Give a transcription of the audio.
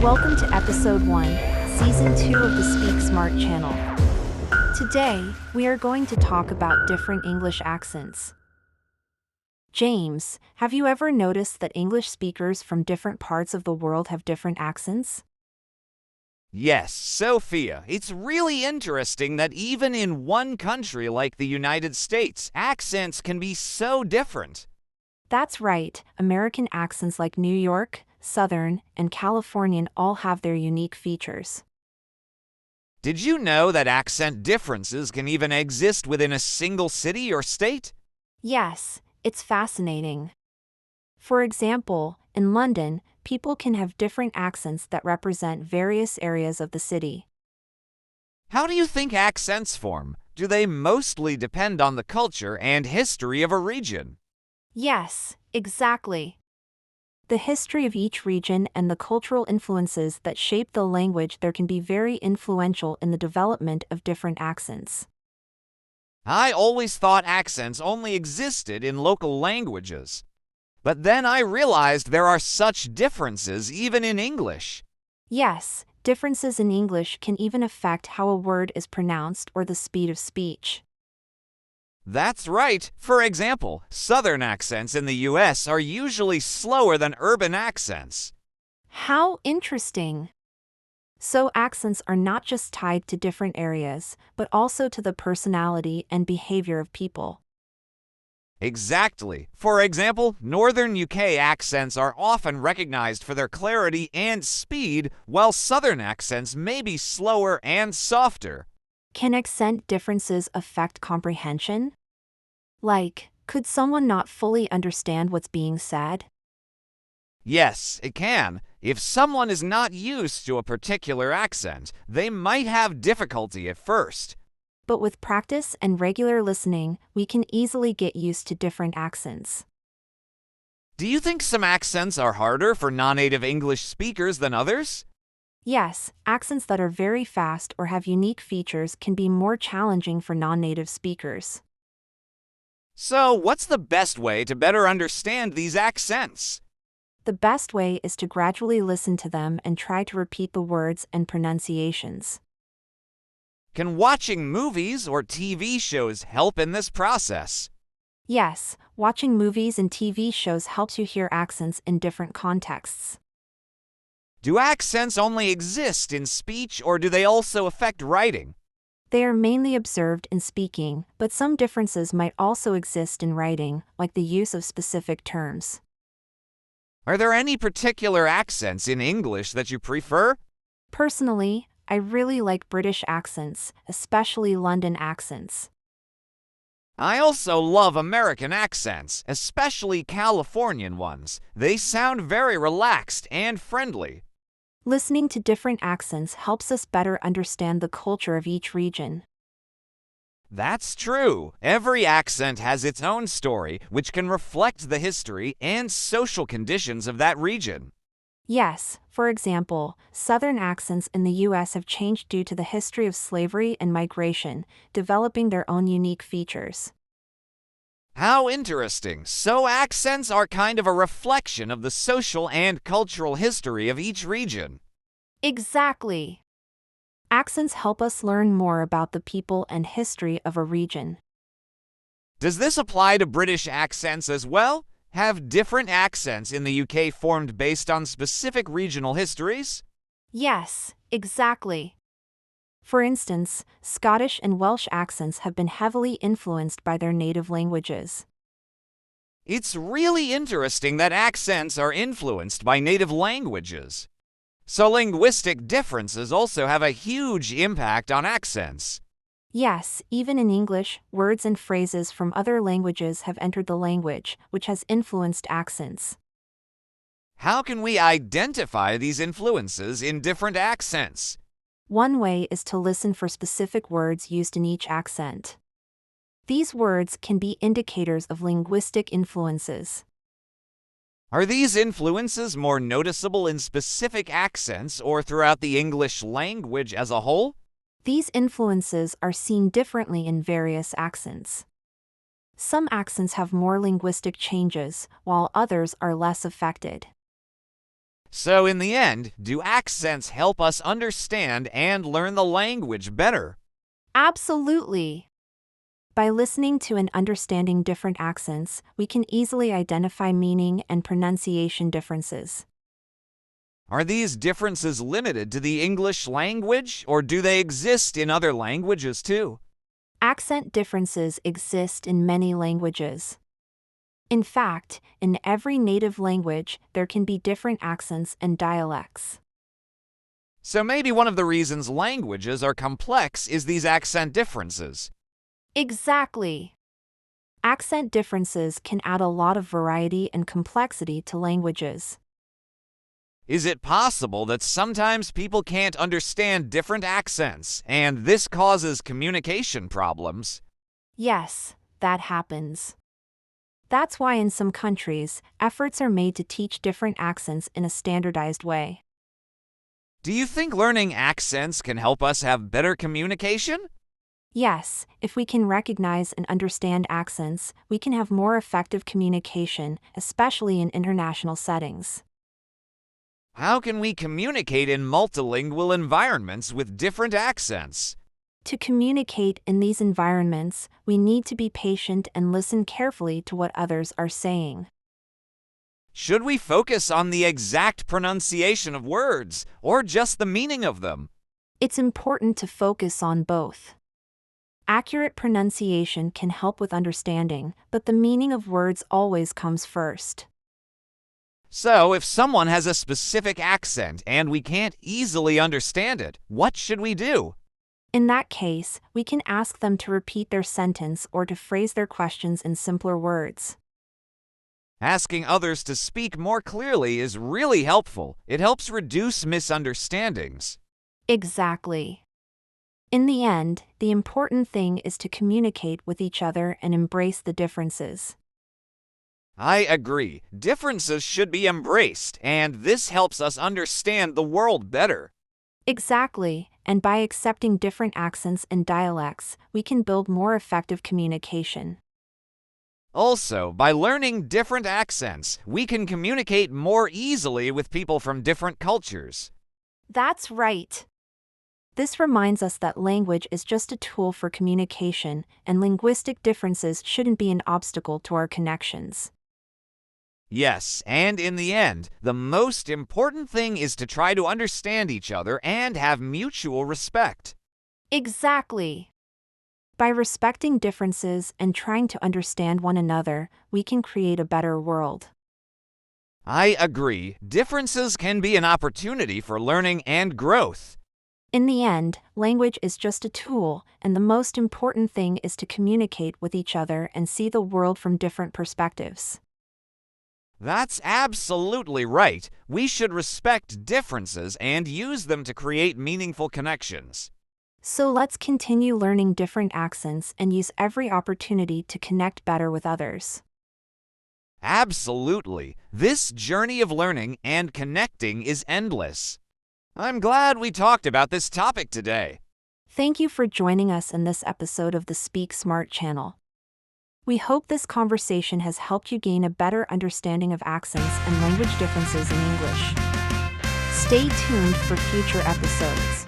Welcome to Episode 1, Season 2 of the Speak Smart channel. Today, we are going to talk about different English accents. James, have you ever noticed that English speakers from different parts of the world have different accents? Yes, Sophia, it's really interesting that even in one country like the United States, accents can be so different. That's right, American accents like New York, Southern, and Californian all have their unique features. Did you know that accent differences can even exist within a single city or state? Yes, it's fascinating. For example, in London, people can have different accents that represent various areas of the city. How do you think accents form? Do they mostly depend on the culture and history of a region? Yes, exactly. The history of each region and the cultural influences that shape the language there can be very influential in the development of different accents. I always thought accents only existed in local languages. But then I realized there are such differences even in English. Yes, differences in English can even affect how a word is pronounced or the speed of speech. That's right. For example, Southern accents in the US are usually slower than urban accents. How interesting! So accents are not just tied to different areas, but also to the personality and behavior of people. Exactly. For example, Northern UK accents are often recognized for their clarity and speed, while Southern accents may be slower and softer. Can accent differences affect comprehension? Like, could someone not fully understand what's being said? Yes, it can. If someone is not used to a particular accent, they might have difficulty at first. But with practice and regular listening, we can easily get used to different accents. Do you think some accents are harder for non-native English speakers than others? Yes, accents that are very fast or have unique features can be more challenging for non-native speakers. So, what's the best way to better understand these accents? The best way is to gradually listen to them and try to repeat the words and pronunciations. Can watching movies or TV shows help in this process? Yes, watching movies and TV shows helps you hear accents in different contexts. Do accents only exist in speech or do they also affect writing? They are mainly observed in speaking, but some differences might also exist in writing, like the use of specific terms. Are there any particular accents in English that you prefer? Personally, I really like British accents, especially London accents. I also love American accents, especially Californian ones. They sound very relaxed and friendly. Listening to different accents helps us better understand the culture of each region. That's true. Every accent has its own story, which can reflect the history and social conditions of that region. Yes, for example, Southern accents in the US have changed due to the history of slavery and migration, developing their own unique features. How interesting. So accents are kind of a reflection of the social and cultural history of each region. Exactly. Accents help us learn more about the people and history of a region. Does this apply to British accents as well? Have different accents in the UK formed based on specific regional histories? Yes, exactly. For instance, Scottish and Welsh accents have been heavily influenced by their native languages. It's really interesting that accents are influenced by native languages. So linguistic differences also have a huge impact on accents. Yes, even in English, words and phrases from other languages have entered the language, which has influenced accents. How can we identify these influences in different accents? One way is to listen for specific words used in each accent. These words can be indicators of linguistic influences. Are these influences more noticeable in specific accents or throughout the English language as a whole? These influences are seen differently in various accents. Some accents have more linguistic changes, while others are less affected. So, in the end, do accents help us understand and learn the language better? Absolutely. By listening to and understanding different accents, we can easily identify meaning and pronunciation differences. Are these differences limited to the English language, or do they exist in other languages too? Accent differences exist in many languages. In fact, in every native language, there can be different accents and dialects. So maybe one of the reasons languages are complex is these accent differences. Exactly. Accent differences can add a lot of variety and complexity to languages. Is it possible that sometimes people can't understand different accents, and this causes communication problems? Yes, that happens. That's why in some countries, efforts are made to teach different accents in a standardized way. Do you think learning accents can help us have better communication? Yes, if we can recognize and understand accents, we can have more effective communication, especially in international settings. How can we communicate in multilingual environments with different accents? To communicate in these environments, we need to be patient and listen carefully to what others are saying. Should we focus on the exact pronunciation of words, or just the meaning of them? It's important to focus on both. Accurate pronunciation can help with understanding, but the meaning of words always comes first. So, if someone has a specific accent and we can't easily understand it, what should we do? In that case, we can ask them to repeat their sentence or to phrase their questions in simpler words. Asking others to speak more clearly is really helpful. It helps reduce misunderstandings. Exactly. In the end, the important thing is to communicate with each other and embrace the differences. I agree. Differences should be embraced, and this helps us understand the world better. Exactly, and by accepting different accents and dialects, we can build more effective communication. Also, by learning different accents, we can communicate more easily with people from different cultures. That's right. This reminds us that language is just a tool for communication, and linguistic differences shouldn't be an obstacle to our connections. Yes, and in the end, the most important thing is to try to understand each other and have mutual respect. Exactly. By respecting differences and trying to understand one another, we can create a better world. I agree. Differences can be an opportunity for learning and growth. In the end, language is just a tool, and the most important thing is to communicate with each other and see the world from different perspectives. That's absolutely right. We should respect differences and use them to create meaningful connections. So let's continue learning different accents and use every opportunity to connect better with others. Absolutely. This journey of learning and connecting is endless. I'm glad we talked about this topic today. Thank you for joining us in this episode of the Speak Smart channel. We hope this conversation has helped you gain a better understanding of accents and language differences in English. Stay tuned for future episodes.